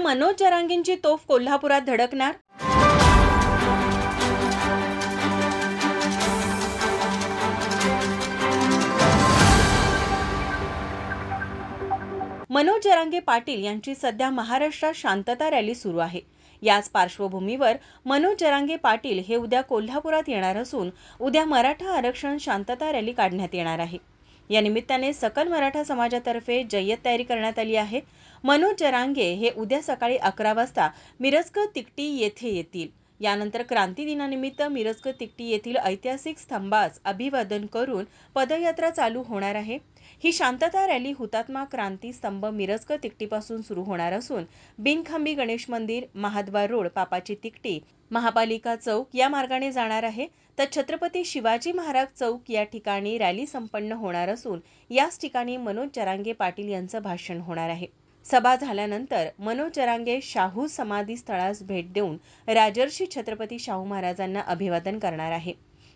उद्या मनोज जरांगेंची तोफ कोल्हापुरात धडकणार. मनोज जरांगे पाटील यांची सध्या महाराष्ट्रात शांतता रॅली सुरू आहे. याच पार्श्वभूमीवर मनोज जरांगे पाटील हे उद्या कोल्हापुरात येणार असून उद्या मराठा आरक्षण शांतता रॅली काढण्यात येणार आहे. या निमित्ताने सकल मराठा समाजातर्फे जय्यत तयारी करण्यात आली आहे. मनोज जरांगे हे उद्या सकाळी 11 वाजता मिरजकर तिकटी येथे येतील. यानंतर क्रांती दिनानिमित्त मिरजकर तिकटी येथील ऐतिहासिक स्तंभास अभिवादन करून पदयात्रा चालू होणार आहे. ही शांतता रॅली हुतात्मा क्रांती स्तंभ मिरजकर तिकटीपासून सुरू होणार असून बिनखांबी गणेश मंदिर, महाद्वार रोड, पापाची तिकटी, महापालिका चौक या मार्गाने जाणार आहे. तर छत्रपती शिवाजी महाराज चौक या ठिकाणी रॅली संपन्न होणार असून याच ठिकाणी मनोज जरांगे पाटील यांचं भाषण होणार आहे. सभा झाल्यानंतर मनोज जरांगे शाहू समाधी स्थळास भेट देऊन राजर्षी छत्रपती शाहू महाराजांना अभिवादन करणार आहे.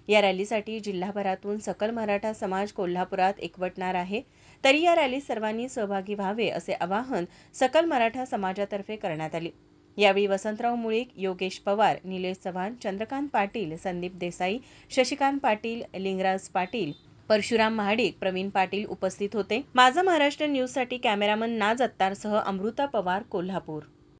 या रॅलीसाठी जिल्हाभरातून सकल मराठा समाज कोल्हापुरात एकवटणार आहे. तरी या रॅलीत सर्वांनी सहभागी व्हावे असे आवाहन सकल मराठा समाजातर्फे करण्यात आले. यावेळी वसंतराव मुळीक, योगेश पवार, निलेश चव्हाण, चंद्रकांत पाटील, संदीप देसाई, शशिकांत पाटील, लिंगराज पाटील, परशुराम महाडिक, प्रवीण पाटील उपस्थित होते. माझा महाराष्ट्र न्यूजसाठी कॅमेरामन नाज अत्तारसह अमृता पवार, कोल्हापूर.